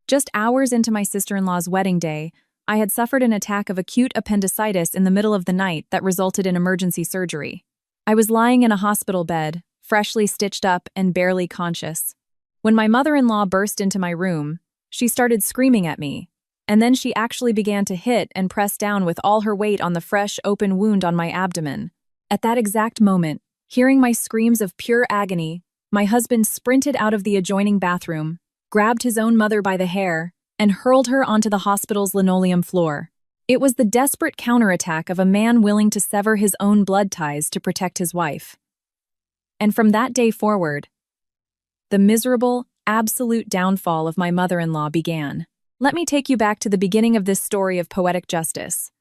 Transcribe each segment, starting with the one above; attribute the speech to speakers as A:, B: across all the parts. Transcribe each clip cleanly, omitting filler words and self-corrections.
A: Just hours into my sister-in-law's wedding day, I had suffered an attack of acute appendicitis in the middle of the night that resulted in emergency surgery. I was lying in a hospital bed, freshly stitched up and barely conscious. When my mother-in-law burst into my room, she started screaming at me, and then she actually began to hit and press down with all her weight on the fresh, open wound on my abdomen. At that exact moment, hearing my screams of pure agony, my husband sprinted out of the adjoining bathroom, grabbed his own mother by the hair, and hurled her onto the hospital's linoleum floor. It was the desperate counterattack of a man willing to sever his own blood ties to protect his wife. And from that day forward, the miserable, absolute downfall of my mother-in-law began. Let me take you back to the beginning of this story of poetic justice.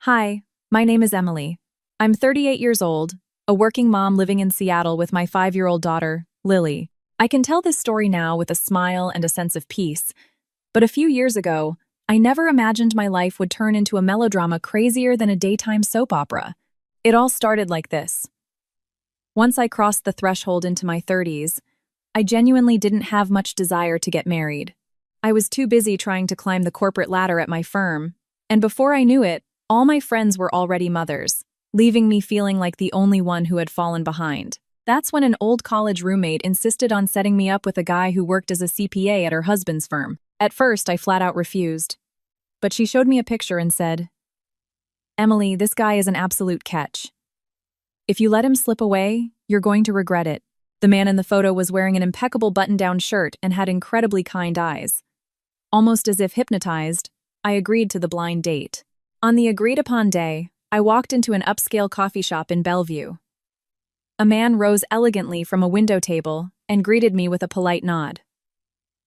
A: Hi, my name is Emily. I'm 38 years old, a working mom living in Seattle with my 5-year-old daughter, Lily. I can tell this story now with a smile and a sense of peace, but a few years ago, I never imagined my life would turn into a melodrama crazier than a daytime soap opera. It all started like this. Once I crossed the threshold into my 30s, I genuinely didn't have much desire to get married. I was too busy trying to climb the corporate ladder at my firm, and before I knew it, all my friends were already mothers, leaving me feeling like the only one who had fallen behind. That's when an old college roommate insisted on setting me up with a guy who worked as a CPA at her husband's firm. At first, I flat out refused. But she showed me a picture and said, "Emily, this guy is an absolute catch. If you let him slip away, you're going to regret it." The man in the photo was wearing an impeccable button-down shirt and had incredibly kind eyes. Almost as if hypnotized, I agreed to the blind date. On the agreed-upon day, I walked into an upscale coffee shop in Bellevue. A man rose elegantly from a window table and greeted me with a polite nod.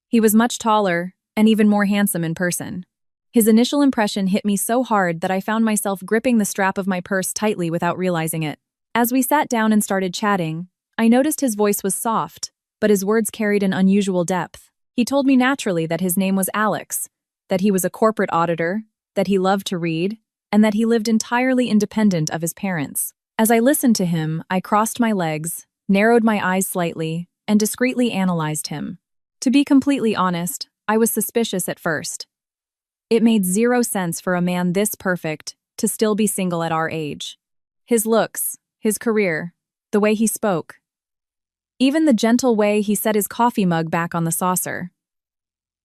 A: He was much taller and even more handsome in person. His initial impression hit me so hard that I found myself gripping the strap of my purse tightly without realizing it. As we sat down and started chatting, I noticed his voice was soft, but his words carried an unusual depth. He told me naturally that his name was Alex, that he was a corporate auditor, that he loved to read, and that he lived entirely independent of his parents. As I listened to him, I crossed my legs, narrowed my eyes slightly, and discreetly analyzed him. To be completely honest, I was suspicious at first. It made zero sense for a man this perfect to still be single at our age. His looks, his career, the way he spoke. Even the gentle way he set his coffee mug back on the saucer.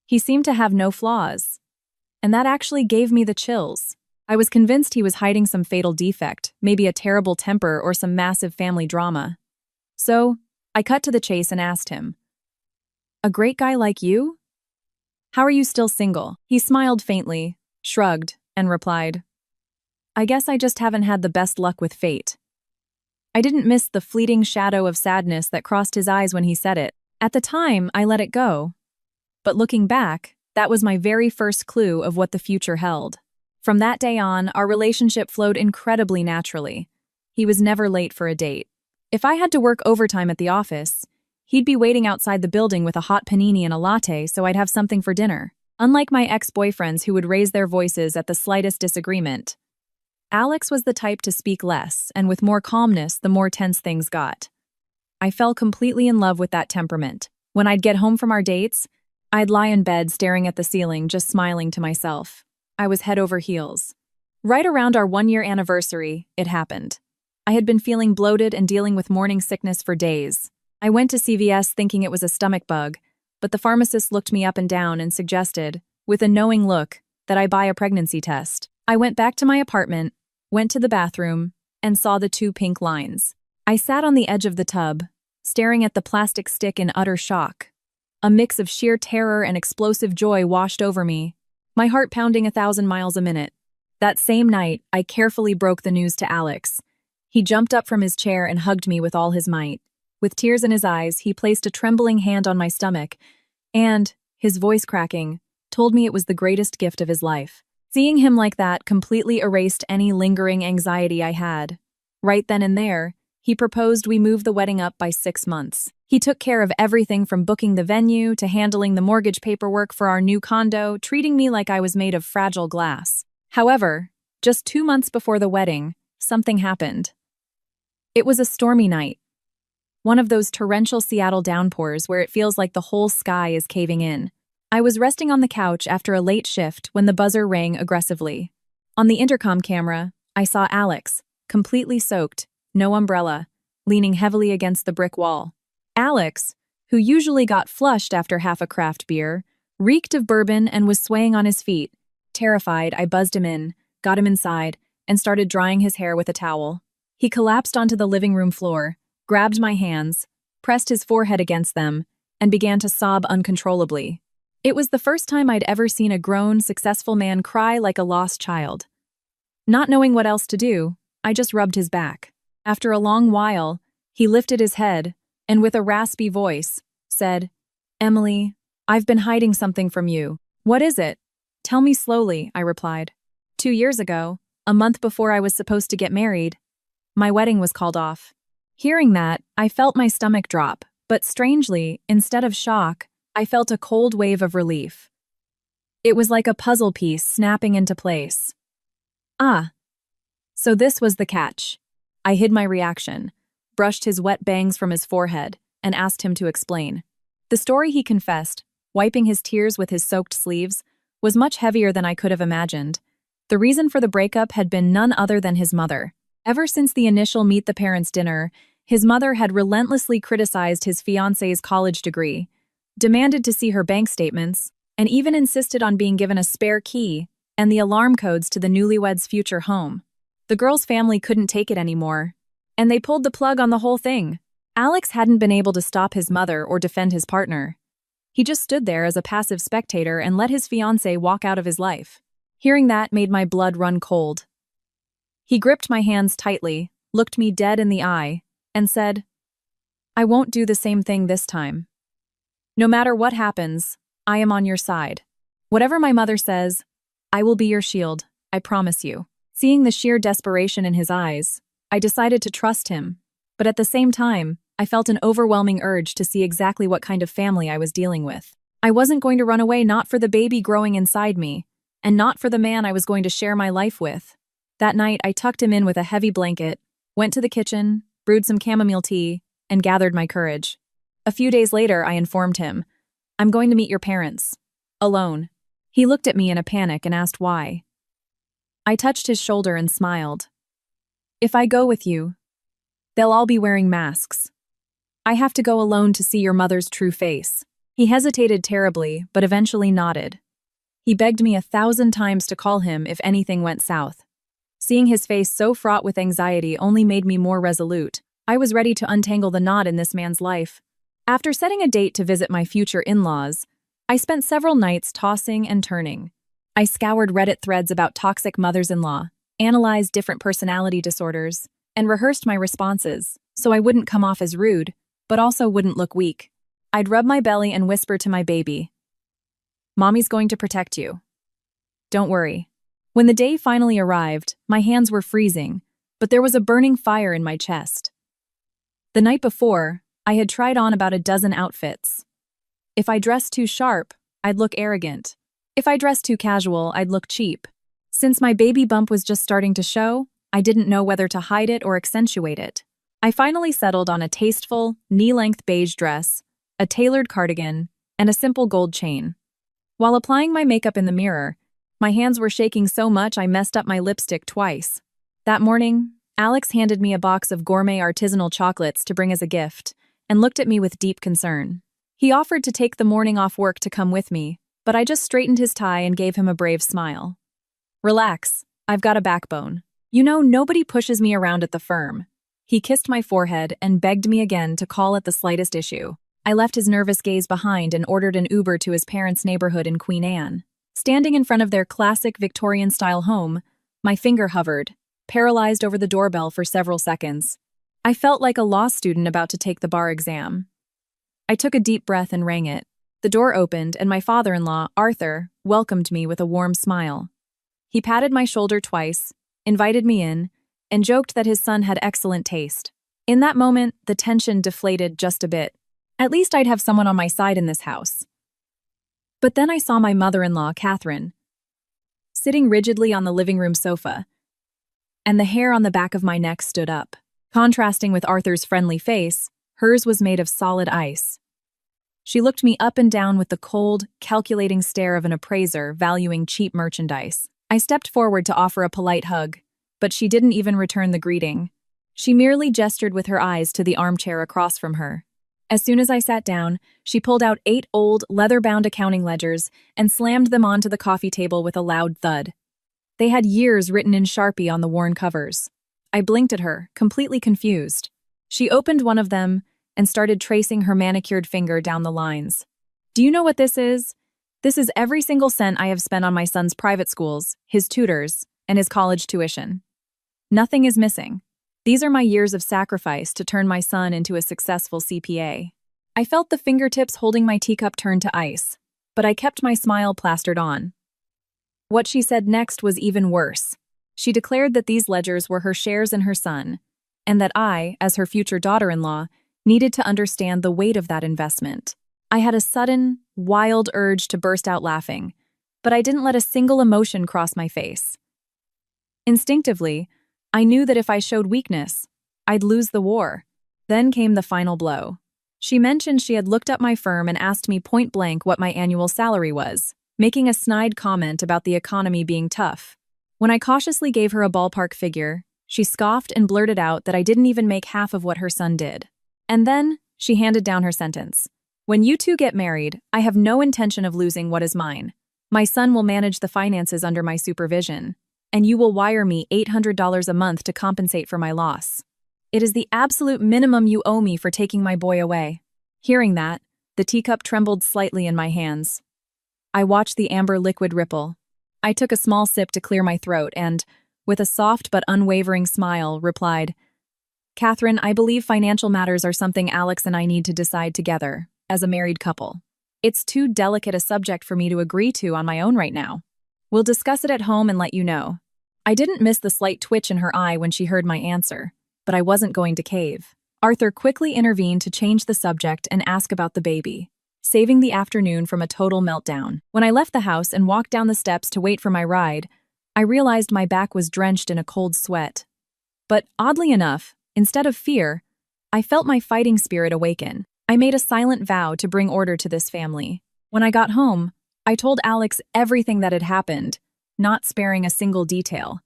A: He seemed to have no flaws. And that actually gave me the chills. I was convinced he was hiding some fatal defect, maybe a terrible temper or some massive family drama. So, I cut to the chase and asked him, "A great guy like you? How are you still single?" He smiled faintly, shrugged, and replied, "I guess I just haven't had the best luck with fate." I didn't miss the fleeting shadow of sadness that crossed his eyes when he said it. At the time, I let it go. But looking back, that was my very first clue of what the future held. From that day on, our relationship flowed incredibly naturally. He was never late for a date. If I had to work overtime at the office, he'd be waiting outside the building with a hot panini and a latte so I'd have something for dinner. Unlike my ex-boyfriends who would raise their voices at the slightest disagreement, Alex was the type to speak less, and with more calmness the more tense things got. I fell completely in love with that temperament. When I'd get home from our dates, I'd lie in bed staring at the ceiling, just smiling to myself. I was head over heels. Right around our 1-year anniversary, it happened. I had been feeling bloated and dealing with morning sickness for days. I went to CVS thinking it was a stomach bug, but the pharmacist looked me up and down and suggested, with a knowing look, that I buy a pregnancy test. I went back to my apartment, went to the bathroom, and saw the 2 pink lines. I sat on the edge of the tub, staring at the plastic stick in utter shock. A mix of sheer terror and explosive joy washed over me, my heart pounding 1,000 miles a minute. That same night, I carefully broke the news to Alex. He jumped up from his chair and hugged me with all his might. With tears in his eyes, he placed a trembling hand on my stomach and, his voice cracking, told me it was the greatest gift of his life. Seeing him like that completely erased any lingering anxiety I had. Right then and there, he proposed we move the wedding up by 6 months. He took care of everything from booking the venue to handling the mortgage paperwork for our new condo, treating me like I was made of fragile glass. However, just 2 months before the wedding, something happened. It was a stormy night. One of those torrential Seattle downpours where it feels like the whole sky is caving in. I was resting on the couch after a late shift when the buzzer rang aggressively. On the intercom camera, I saw Alex, completely soaked, no umbrella, leaning heavily against the brick wall. Alex, who usually got flushed after half a craft beer, reeked of bourbon and was swaying on his feet. Terrified, I buzzed him in, got him inside, and started drying his hair with a towel. He collapsed onto the living room floor, grabbed my hands, pressed his forehead against them, and began to sob uncontrollably. It was the first time I'd ever seen a grown, successful man cry like a lost child. Not knowing what else to do, I just rubbed his back. After a long while, he lifted his head and with a raspy voice, said, "Emily, I've been hiding something from you. What is it?" "Tell me slowly," I replied. 2 years ago, a month before I was supposed to get married, my wedding was called off. Hearing that, I felt my stomach drop, but strangely, instead of shock, I felt a cold wave of relief. It was like a puzzle piece snapping into place. Ah, so this was the catch. I hid my reaction, brushed his wet bangs from his forehead, and asked him to explain. The story he confessed, wiping his tears with his soaked sleeves, was much heavier than I could have imagined. The reason for the breakup had been none other than his mother. Ever since the initial Meet the Parents dinner, his mother had relentlessly criticized his fiancé's college degree, demanded to see her bank statements, and even insisted on being given a spare key and the alarm codes to the newlyweds' future home. The girl's family couldn't take it anymore, and they pulled the plug on the whole thing. Alex hadn't been able to stop his mother or defend his partner. He just stood there as a passive spectator and let his fiancée walk out of his life. Hearing that made my blood run cold. He gripped my hands tightly, looked me dead in the eye, and said, "I won't do the same thing this time. No matter what happens, I am on your side. Whatever my mother says, I will be your shield, I promise you." Seeing the sheer desperation in his eyes, I decided to trust him, but at the same time, I felt an overwhelming urge to see exactly what kind of family I was dealing with. I wasn't going to run away, not for the baby growing inside me, and not for the man I was going to share my life with. That night, I tucked him in with a heavy blanket, went to the kitchen, brewed some chamomile tea, and gathered my courage. A few days later, I informed him, "I'm going to meet your parents. Alone." He looked at me in a panic and asked why. I touched his shoulder and smiled. "If I go with you, they'll all be wearing masks. I have to go alone to see your mother's true face." He hesitated terribly, but eventually nodded. He begged me 1,000 times to call him if anything went south. Seeing his face so fraught with anxiety only made me more resolute. I was ready to untangle the knot in this man's life. After setting a date to visit my future in-laws, I spent several nights tossing and turning. I scoured Reddit threads about toxic mothers-in-law, analyzed different personality disorders, and rehearsed my responses, so I wouldn't come off as rude, but also wouldn't look weak. I'd rub my belly and whisper to my baby, "Mommy's going to protect you. Don't worry." When the day finally arrived, my hands were freezing, but there was a burning fire in my chest. The night before, I had tried on about a dozen outfits. If I dressed too sharp, I'd look arrogant. If I dressed too casual, I'd look cheap. Since my baby bump was just starting to show, I didn't know whether to hide it or accentuate it. I finally settled on a tasteful, knee-length beige dress, a tailored cardigan, and a simple gold chain. While applying my makeup in the mirror, my hands were shaking so much I messed up my lipstick twice. That morning, Alex handed me a box of gourmet artisanal chocolates to bring as a gift, and looked at me with deep concern. He offered to take the morning off work to come with me, but I just straightened his tie and gave him a brave smile. "Relax, I've got a backbone. You know, nobody pushes me around at the firm." He kissed my forehead and begged me again to call at the slightest issue. I left his nervous gaze behind and ordered an Uber to his parents' neighborhood in Queen Anne. Standing in front of their classic Victorian-style home, my finger hovered, paralyzed over the doorbell for several seconds. I felt like a law student about to take the bar exam. I took a deep breath and rang it. The door opened, and my father-in-law, Arthur, welcomed me with a warm smile. He patted my shoulder twice, invited me in, and joked that his son had excellent taste. In that moment, the tension deflated just a bit. At least I'd have someone on my side in this house. But then I saw my mother-in-law, Catherine, sitting rigidly on the living room sofa, and the hair on the back of my neck stood up. Contrasting with Arthur's friendly face, hers was made of solid ice. She looked me up and down with the cold, calculating stare of an appraiser valuing cheap merchandise. I stepped forward to offer a polite hug, but she didn't even return the greeting. She merely gestured with her eyes to the armchair across from her. As soon as I sat down, she pulled out 8 old, leather-bound accounting ledgers and slammed them onto the coffee table with a loud thud. They had years written in Sharpie on the worn covers. I blinked at her, completely confused. She opened one of them and started tracing her manicured finger down the lines. Do you know what this is? This is every single cent I have spent on my son's private schools, his tutors, and his college tuition. Nothing is missing. These are my years of sacrifice to turn my son into a successful CPA. I felt the fingertips holding my teacup turn to ice, but I kept my smile plastered on. What she said next was even worse. She declared that these ledgers were her shares in her son, and that I, as her future daughter-in-law, needed to understand the weight of that investment. I had a sudden, wild urge to burst out laughing, but I didn't let a single emotion cross my face. Instinctively, I knew that if I showed weakness, I'd lose the war. Then came the final blow. She mentioned she had looked up my firm and asked me point-blank what my annual salary was, making a snide comment about the economy being tough. When I cautiously gave her a ballpark figure, she scoffed and blurted out that I didn't even make half of what her son did. And then, she handed down her sentence. When you two get married, I have no intention of losing what is mine. My son will manage the finances under my supervision, and you will wire me $800 a month to compensate for my loss. It is the absolute minimum you owe me for taking my boy away. Hearing that, the teacup trembled slightly in my hands. I watched the amber liquid ripple. I took a small sip to clear my throat and, with a soft but unwavering smile, replied, Catherine, I believe financial matters are something Alex and I need to decide together, as a married couple. It's too delicate a subject for me to agree to on my own right now. We'll discuss it at home and let you know. I didn't miss the slight twitch in her eye when she heard my answer, but I wasn't going to cave. Arthur quickly intervened to change the subject and ask about the baby, saving the afternoon from a total meltdown. When I left the house and walked down the steps to wait for my ride, I realized my back was drenched in a cold sweat. But oddly enough, instead of fear, I felt my fighting spirit awaken. I made a silent vow to bring order to this family. When I got home, I told Alex everything that had happened, not sparing a single detail.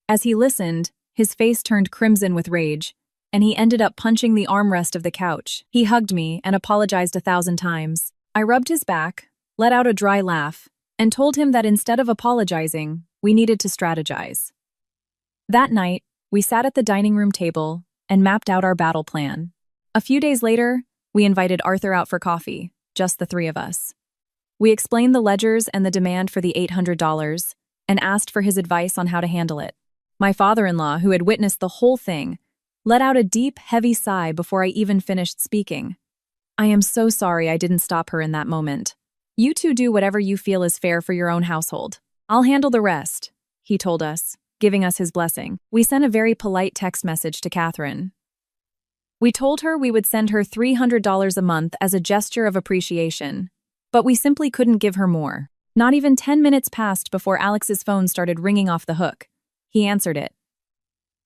A: As he listened, his face turned crimson with rage, and he ended up punching the armrest of the couch. He hugged me and apologized 1,000 times. I rubbed his back, let out a dry laugh, and told him that instead of apologizing, we needed to strategize. That night, we sat at the dining room table and mapped out our battle plan. A few days later, we invited Arthur out for coffee, just the 3 of us. We explained the ledgers and the demand for the $800 and asked for his advice on how to handle it. My father-in-law, who had witnessed the whole thing, let out a deep, heavy sigh before I even finished speaking. I am so sorry I didn't stop her in that moment. You two do whatever you feel is fair for your own household. I'll handle the rest, he told us, giving us his blessing. We sent a very polite text message to Catherine. We told her we would send her $300 a month as a gesture of appreciation, but we simply couldn't give her more. Not even 10 minutes passed before Alex's phone started ringing off the hook. He answered it.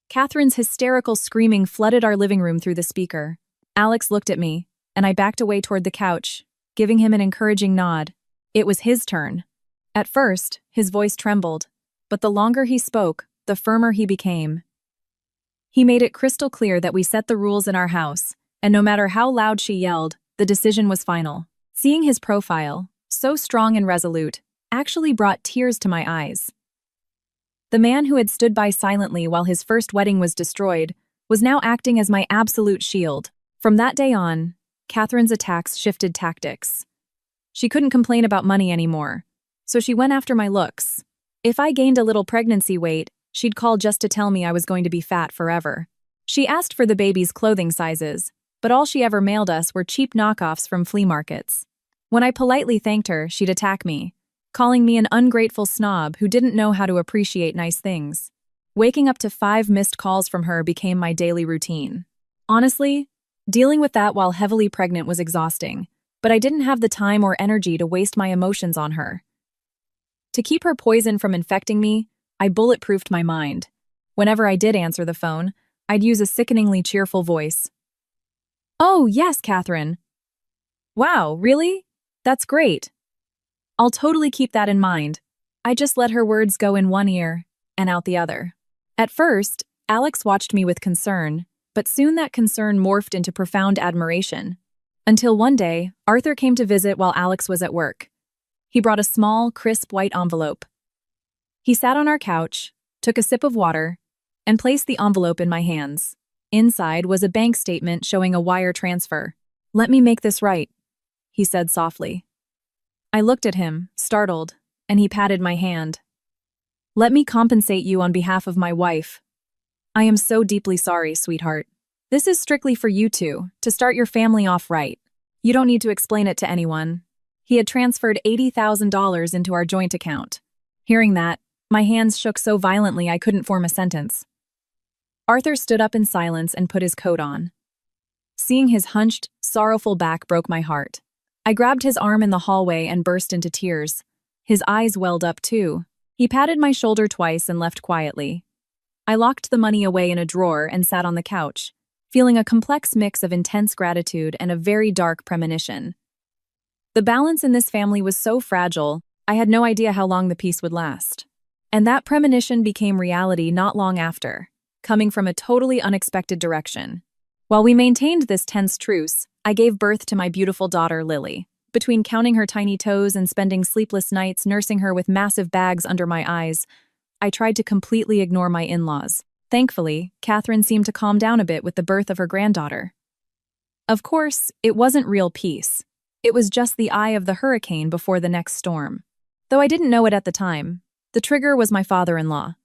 A: Catherine's hysterical screaming flooded our living room through the speaker. Alex looked at me, and I backed away toward the couch, giving him an encouraging nod. It was his turn. At first, his voice trembled, but the longer he spoke, the firmer he became. He made it crystal clear that we set the rules in our house, and no matter how loud she yelled, the decision was final. Seeing his profile, so strong and resolute, actually brought tears to my eyes. The man who had stood by silently while his first wedding was destroyed was now acting as my absolute shield. From that day on, Catherine's attacks shifted tactics. She couldn't complain about money anymore, so she went after my looks. If I gained a little pregnancy weight, she'd call just to tell me I was going to be fat forever. She asked for the baby's clothing sizes, but all she ever mailed us were cheap knockoffs from flea markets. When I politely thanked her, she'd attack me, calling me an ungrateful snob who didn't know how to appreciate nice things. Waking up to 5 missed calls from her became my daily routine. Honestly, dealing with that while heavily pregnant was exhausting, but I didn't have the time or energy to waste my emotions on her. To keep her poison from infecting me, I bulletproofed my mind. Whenever I did answer the phone, I'd use a sickeningly cheerful voice. "Oh, yes, Catherine." Wow, really? That's great. I'll totally keep that in mind. I just let her words go in one ear and out the other. At first, Alex watched me with concern, but soon that concern morphed into profound admiration. Until one day, Arthur came to visit while Alex was at work. He brought a small, crisp white envelope. He sat on our couch, took a sip of water, and placed the envelope in my hands. Inside was a bank statement showing a wire transfer. "Let me make this right," he said softly. I looked at him, startled, and he patted my hand. "Let me compensate you on behalf of my wife. I am so deeply sorry, sweetheart. This is strictly for you two, to start your family off right. You don't need to explain it to anyone." He had transferred $80,000 into our joint account. Hearing that, my hands shook so violently I couldn't form a sentence. Arthur stood up in silence and put his coat on. Seeing his hunched, sorrowful back broke my heart. I grabbed his arm in the hallway and burst into tears. His eyes welled up too. He patted my shoulder twice and left quietly. I locked the money away in a drawer and sat on the couch, feeling a complex mix of intense gratitude and a very dark premonition. The balance in this family was so fragile, I had no idea how long the peace would last. And that premonition became reality not long after, coming from a totally unexpected direction. While we maintained this tense truce, I gave birth to my beautiful daughter, Lily. Between counting her tiny toes and spending sleepless nights nursing her with massive bags under my eyes, I tried to completely ignore my in-laws. Thankfully, Catherine seemed to calm down a bit with the birth of her granddaughter. Of course, it wasn't real peace. It was just the eye of the hurricane before the next storm. Though I didn't know it at the time, the trigger was my father-in-law.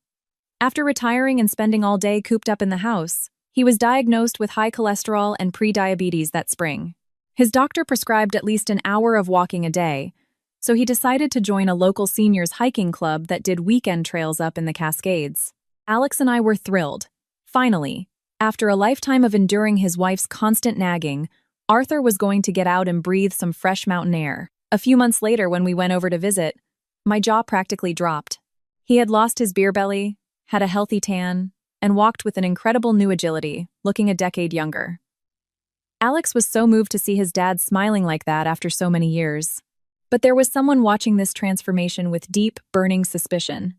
A: After retiring and spending all day cooped up in the house, he was diagnosed with high cholesterol and pre-diabetes that spring. His doctor prescribed at least an hour of walking a day, so he decided to join a local seniors hiking club that did weekend trails up in the Cascades. Alex and I were thrilled. Finally, after a lifetime of enduring his wife's constant nagging, Arthur was going to get out and breathe some fresh mountain air. A few months later, when we went over to visit, my jaw practically dropped. He had lost his beer belly, had a healthy tan, and walked with an incredible new agility, looking a decade younger. Alex was so moved to see his dad smiling like that after so many years. But there was someone watching this transformation with deep, burning suspicion.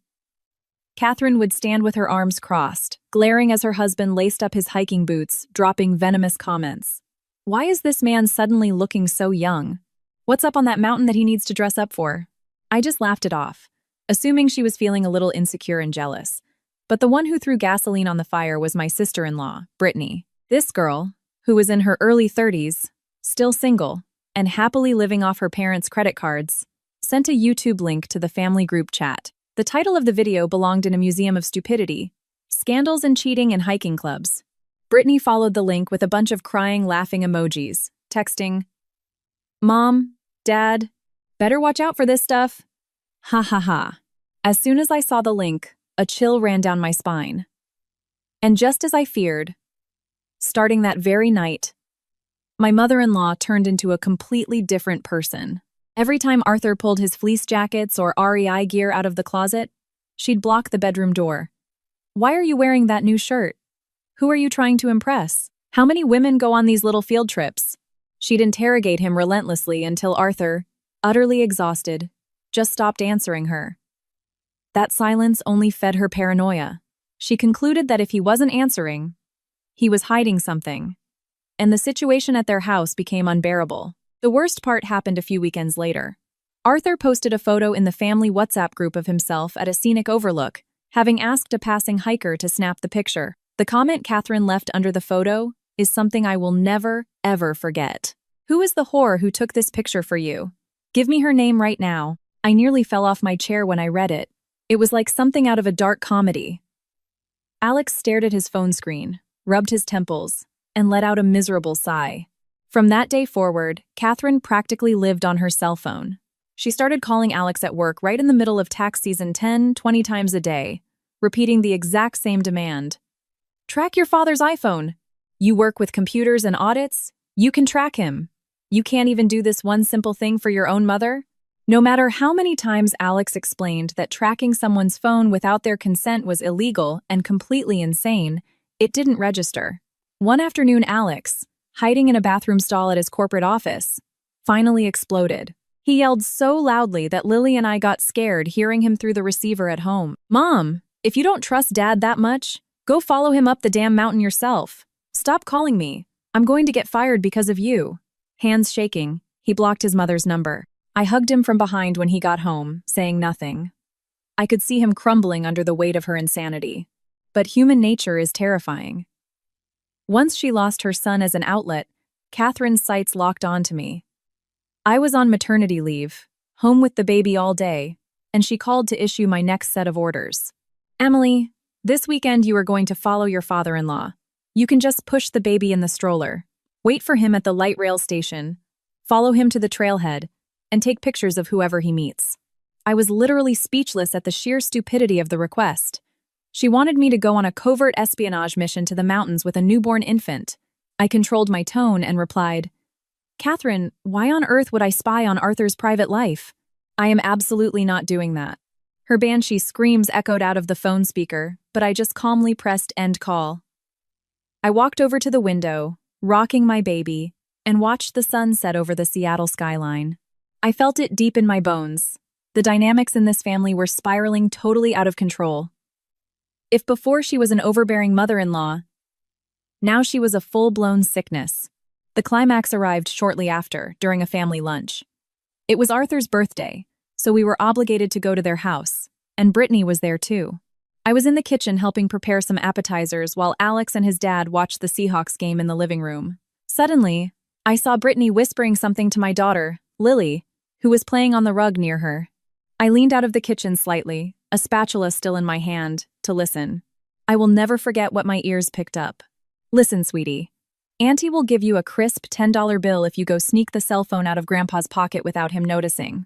A: Catherine would stand with her arms crossed, glaring as her husband laced up his hiking boots, dropping venomous comments. "Why is this man suddenly looking so young? What's up on that mountain that he needs to dress up for?" I just laughed it off, assuming she was feeling a little insecure and jealous. But the one who threw gasoline on the fire was my sister-in-law, Brittany. This girl, who was in her early 30s, still single, and happily living off her parents' credit cards, sent a YouTube link to the family group chat. The title of the video belonged in a museum of stupidity: Scandals and Cheating in Hiking Clubs. Brittany followed the link with a bunch of crying, laughing emojis, texting, "Mom, Dad, better watch out for this stuff. Ha ha ha." As soon as I saw the link, a chill ran down my spine. And just as I feared, starting that very night, my mother-in-law turned into a completely different person. Every time Arthur pulled his fleece jackets or REI gear out of the closet, she'd block the bedroom door. "Why are you wearing that new shirt? Who are you trying to impress? How many women go on these little field trips?" She'd interrogate him relentlessly until Arthur, utterly exhausted, just stopped answering her. That silence only fed her paranoia. She concluded that if he wasn't answering, he was hiding something, and the situation at their house became unbearable. The worst part happened a few weekends later. Arthur posted a photo in the family WhatsApp group of himself at a scenic overlook, having asked a passing hiker to snap the picture. The comment Catherine left under the photo is something I will never, ever forget. "Who is the whore who took this picture for you? Give me her name right now." I nearly fell off my chair when I read it. It was like something out of a dark comedy. Alex stared at his phone screen, rubbed his temples, and let out a miserable sigh. From that day forward, Catherine practically lived on her cell phone. She started calling Alex at work right in the middle of tax season 10, 20 times a day, repeating the exact same demand. "Track your father's iPhone. You work with computers and audits? You can track him. You can't even do this one simple thing for your own mother?" No matter how many times Alex explained that tracking someone's phone without their consent was illegal and completely insane, it didn't register. One afternoon, Alex, hiding in a bathroom stall at his corporate office, finally exploded. He yelled so loudly that Lily and I got scared hearing him through the receiver at home. "Mom, if you don't trust Dad that much, go follow him up the damn mountain yourself. Stop calling me. I'm going to get fired because of you." Hands shaking, he blocked his mother's number. I hugged him from behind when he got home, saying nothing. I could see him crumbling under the weight of her insanity. But human nature is terrifying. Once she lost her son as an outlet, Catherine's sights locked onto me. I was on maternity leave, home with the baby all day, and she called to issue my next set of orders. "Emily, this weekend you are going to follow your father-in-law. You can just push the baby in the stroller. Wait for him at the light rail station, follow him to the trailhead, and take pictures of whoever he meets." I was literally speechless at the sheer stupidity of the request. She wanted me to go on a covert espionage mission to the mountains with a newborn infant. I controlled my tone and replied, "Catherine, why on earth would I spy on Arthur's private life? I am absolutely not doing that." Her banshee screams echoed out of the phone speaker, but I just calmly pressed end call. I walked over to the window, rocking my baby, and watched the sun set over the Seattle skyline. I felt it deep in my bones. The dynamics in this family were spiraling totally out of control. If before she was an overbearing mother-in-law, now she was a full-blown sickness. The climax arrived shortly after, during a family lunch. It was Arthur's birthday, so we were obligated to go to their house, and Brittany was there too. I was in the kitchen helping prepare some appetizers while Alex and his dad watched the Seahawks game in the living room. Suddenly, I saw Brittany whispering something to my daughter, Lily, who was playing on the rug near her. I leaned out of the kitchen slightly, a spatula still in my hand, to listen. I will never forget what my ears picked up. "Listen, sweetie. Auntie will give you a crisp $10 bill if you go sneak the cell phone out of Grandpa's pocket without him noticing.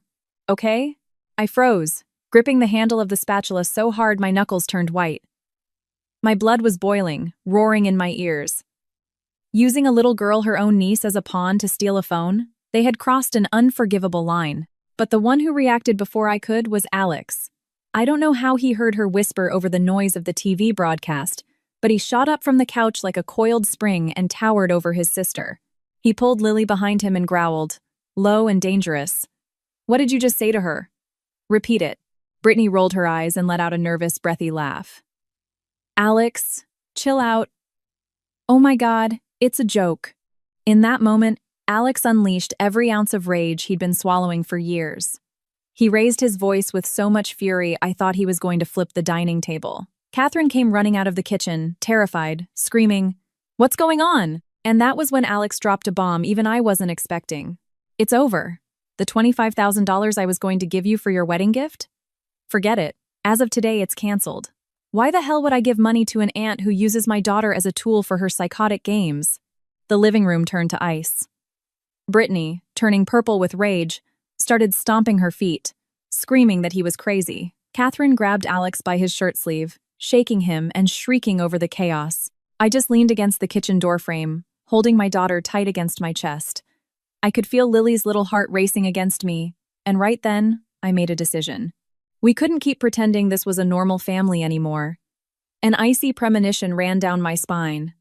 A: Okay?" I froze, gripping the handle of the spatula so hard my knuckles turned white. My blood was boiling, roaring in my ears. Using a little girl her own niece as a pawn to steal a phone, they had crossed an unforgivable line. But the one who reacted before I could was Alex. I don't know how he heard her whisper over the noise of the TV broadcast, but he shot up from the couch like a coiled spring and towered over his sister. He pulled Lily behind him and growled, low and dangerous, "What did you just say to her?" "Repeat it." Brittany rolled her eyes and let out a nervous, breathy laugh. "Alex, chill out." "Oh my God, it's a joke." In that moment, Alex unleashed every ounce of rage he'd been swallowing for years. He raised his voice with so much fury I thought he was going to flip the dining table. Catherine came running out of the kitchen, terrified, screaming, "What's going on?" And that was when Alex dropped a bomb even I wasn't expecting. "It's over. The $25,000 I was going to give you for your wedding gift? Forget it. As of today, it's canceled. Why the hell would I give money to an aunt who uses my daughter as a tool for her psychotic games?" The living room turned to ice. Brittany, turning purple with rage, started stomping her feet, screaming that he was crazy. Catherine grabbed Alex by his shirt sleeve, shaking him and shrieking over the chaos. I just leaned against the kitchen doorframe, holding my daughter tight against my chest. I could feel Lily's little heart racing against me, and right then, I made a decision. We couldn't keep pretending this was a normal family anymore. An icy premonition ran down my spine.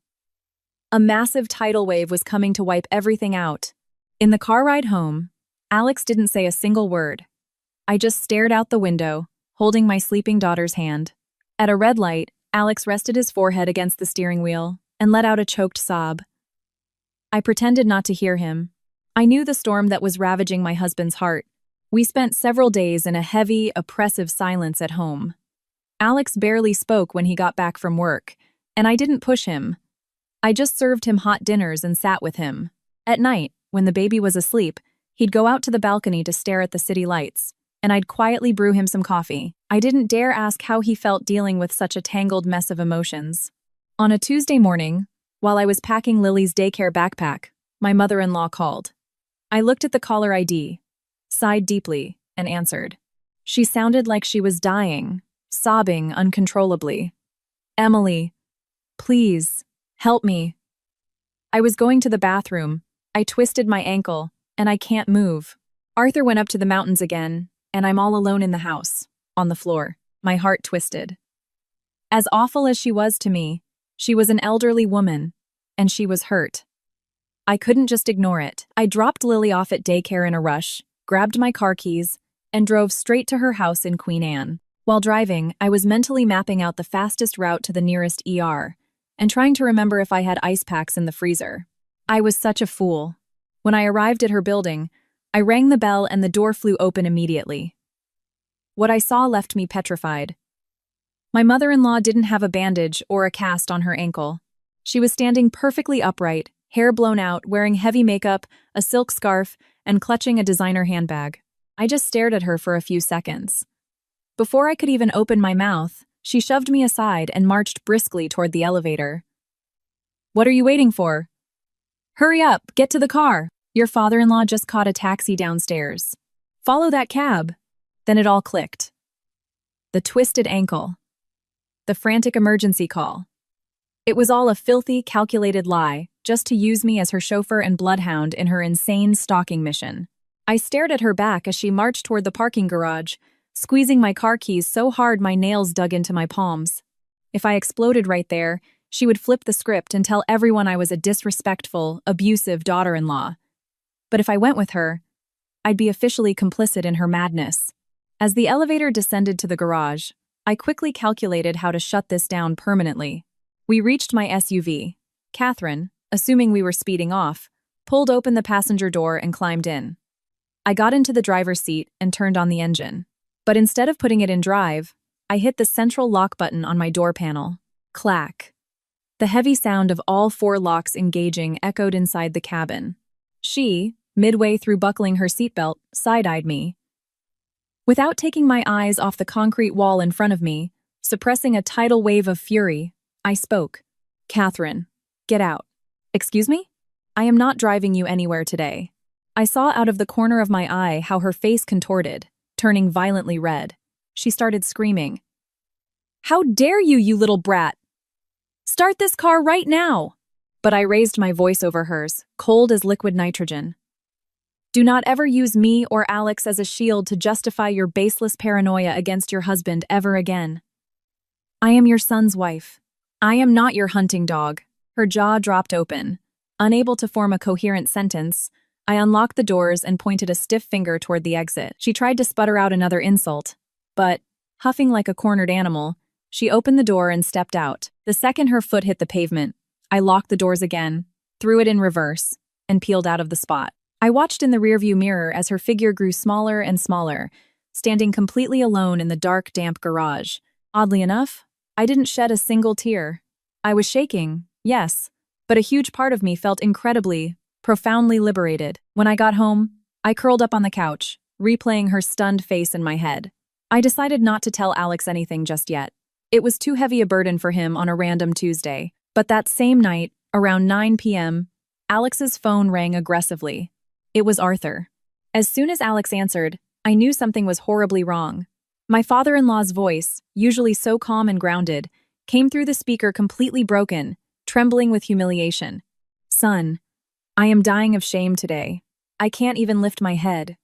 A: A massive tidal wave was coming to wipe everything out. In the car ride home, Alex didn't say a single word. I just stared out the window, holding my sleeping daughter's hand. At a red light, Alex rested his forehead against the steering wheel and let out a choked sob. I pretended not to hear him. I knew the storm that was ravaging my husband's heart. We spent several days in a heavy, oppressive silence at home. Alex barely spoke when he got back from work, and I didn't push him. I just served him hot dinners and sat with him. At night, when the baby was asleep, he'd go out to the balcony to stare at the city lights, and I'd quietly brew him some coffee. I didn't dare ask how he felt dealing with such a tangled mess of emotions. On a Tuesday morning, while I was packing Lily's daycare backpack, my mother-in-law called. I looked at the caller ID, sighed deeply, and answered. She sounded like she was dying, sobbing uncontrollably. "Emily, please, help me." I was going to the bathroom. I twisted my ankle, and I can't move. Arthur went up to the mountains again, and I'm all alone in the house, on the floor, my heart twisted. As awful as she was to me, she was an elderly woman, and she was hurt. I couldn't just ignore it. I dropped Lily off at daycare in a rush, grabbed my car keys, and drove straight to her house in Queen Anne. While driving, I was mentally mapping out the fastest route to the nearest ER and trying to remember if I had ice packs in the freezer. I was such a fool. When I arrived at her building, I rang the bell and the door flew open immediately. What I saw left me petrified. My mother-in-law didn't have a bandage or a cast on her ankle. She was standing perfectly upright, hair blown out, wearing heavy makeup, a silk scarf, and clutching a designer handbag. I just stared at her for a few seconds. Before I could even open my mouth, she shoved me aside and marched briskly toward the elevator. "What are you waiting for?" "Hurry up, get to the car. Your father-in-law just caught a taxi downstairs. Follow that cab." Then it all clicked. The twisted ankle. The frantic emergency call. It was all a filthy, calculated lie, just to use me as her chauffeur and bloodhound in her insane stalking mission. I stared at her back as she marched toward the parking garage, squeezing my car keys so hard my nails dug into my palms. If I exploded right there, she would flip the script and tell everyone I was a disrespectful, abusive daughter-in-law. But if I went with her, I'd be officially complicit in her madness. As the elevator descended to the garage, I quickly calculated how to shut this down permanently. We reached my SUV. Catherine, assuming we were speeding off, pulled open the passenger door and climbed in. I got into the driver's seat and turned on the engine. But instead of putting it in drive, I hit the central lock button on my door panel. Clack. The heavy sound of all 4 locks engaging echoed inside the cabin. She, midway through buckling her seatbelt, side-eyed me. Without taking my eyes off the concrete wall in front of me, suppressing a tidal wave of fury, I spoke. "Catherine, get out." "Excuse me? I am not driving you anywhere today." I saw out of the corner of my eye how her face contorted, turning violently red. She started screaming. "How dare you, you little brat! Start this car right now!" But I raised my voice over hers, cold as liquid nitrogen. "Do not ever use me or Alex as a shield to justify your baseless paranoia against your husband ever again. I am your son's wife. I am not your hunting dog." Her jaw dropped open. Unable to form a coherent sentence, I unlocked the doors and pointed a stiff finger toward the exit. She tried to sputter out another insult, but, huffing like a cornered animal, she opened the door and stepped out. The second her foot hit the pavement, I locked the doors again, threw it in reverse, and peeled out of the spot. I watched in the rearview mirror as her figure grew smaller and smaller, standing completely alone in the dark, damp garage. Oddly enough, I didn't shed a single tear. I was shaking, yes, but a huge part of me felt incredibly, profoundly liberated. When I got home, I curled up on the couch, replaying her stunned face in my head. I decided not to tell Alex anything just yet. It was too heavy a burden for him on a random Tuesday. But that same night, around 9 p.m., Alex's phone rang aggressively. It was Arthur. As soon as Alex answered, I knew something was horribly wrong. My father-in-law's voice, usually so calm and grounded, came through the speaker completely broken, trembling with humiliation. "Son, I am dying of shame today. I can't even lift my head.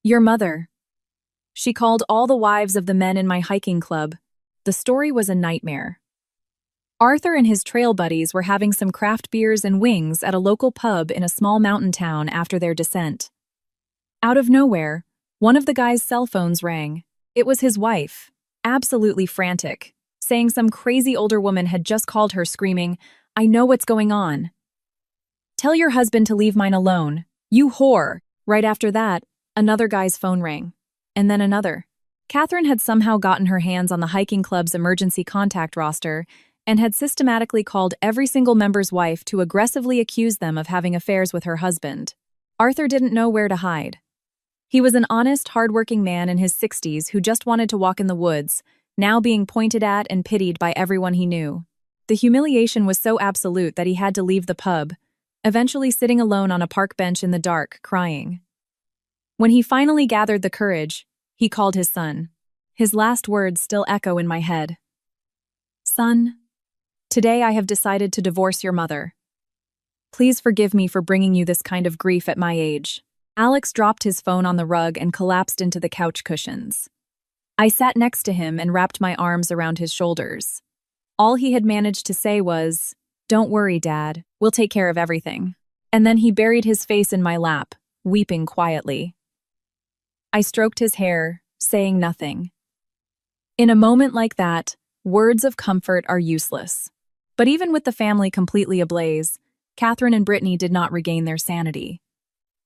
A: Your mother." She called all the wives of the men in my hiking club. The story was a nightmare. Arthur and his trail buddies were having some craft beers and wings at a local pub in a small mountain town after their descent. Out of nowhere, one of the guys' cell phones rang. It was his wife, absolutely frantic, saying some crazy older woman had just called her screaming, "I know what's going on. Tell your husband to leave mine alone, you whore." Right after that, another guy's phone rang, and then another. Catherine had somehow gotten her hands on the hiking club's emergency contact roster and had systematically called every single member's wife to aggressively accuse them of having affairs with her husband. Arthur didn't know where to hide. He was an honest, hardworking man in his 60s who just wanted to walk in the woods, now being pointed at and pitied by everyone he knew. The humiliation was so absolute that he had to leave the pub, eventually sitting alone on a park bench in the dark, crying. When he finally gathered the courage, he called his son. His last words still echo in my head. "Son, today I have decided to divorce your mother. Please forgive me for bringing you this kind of grief at my age." Alex dropped his phone on the rug and collapsed into the couch cushions. I sat next to him and wrapped my arms around his shoulders. All he had managed to say was, "Don't worry, Dad. We'll take care of everything." And then he buried his face in my lap, weeping quietly. I stroked his hair, saying nothing. In a moment like that, words of comfort are useless. But even with the family completely ablaze, Catherine and Brittany did not regain their sanity.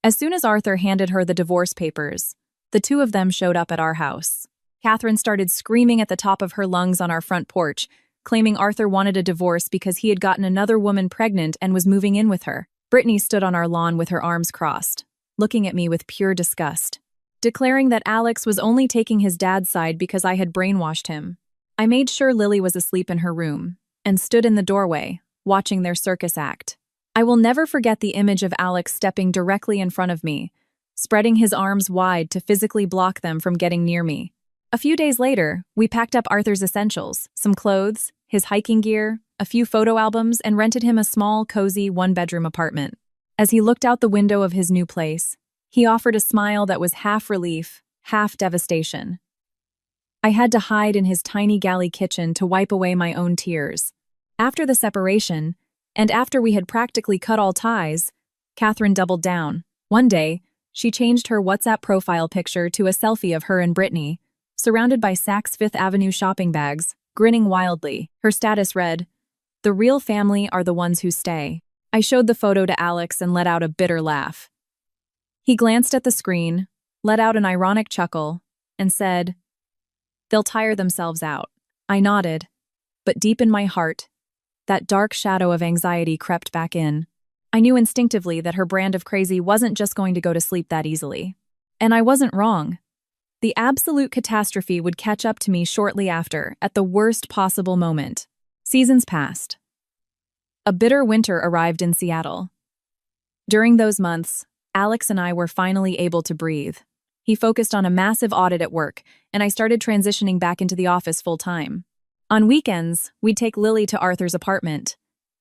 A: As soon as Arthur handed her the divorce papers, the two of them showed up at our house. Catherine started screaming at the top of her lungs on our front porch, claiming Arthur wanted a divorce because he had gotten another woman pregnant and was moving in with her. Brittany stood on our lawn with her arms crossed, looking at me with pure disgust, declaring that Alex was only taking his dad's side because I had brainwashed him. I made sure Lily was asleep in her room and stood in the doorway, watching their circus act. I will never forget the image of Alex stepping directly in front of me, spreading his arms wide to physically block them from getting near me. A few days later, we packed up Arthur's essentials, some clothes, his hiking gear, a few photo albums, and rented him a small, cozy, one-bedroom apartment. As he looked out the window of his new place, he offered a smile that was half relief, half devastation. I had to hide in his tiny galley kitchen to wipe away my own tears. After the separation, and after we had practically cut all ties, Catherine doubled down. One day, she changed her WhatsApp profile picture to a selfie of her and Brittany, surrounded by Saks Fifth Avenue shopping bags, grinning wildly. Her status read, "The real family are the ones who stay." I showed the photo to Alex and let out a bitter laugh. He glanced at the screen, let out an ironic chuckle, and said, "They'll tire themselves out." I nodded, but deep in my heart, that dark shadow of anxiety crept back in. I knew instinctively that her brand of crazy wasn't just going to go to sleep that easily. And I wasn't wrong. The absolute catastrophe would catch up to me shortly after, at the worst possible moment. Seasons passed. A bitter winter arrived in Seattle. During those months, Alex and I were finally able to breathe. He focused on a massive audit at work, and I started transitioning back into the office full-time. On weekends, we'd take Lily to Arthur's apartment.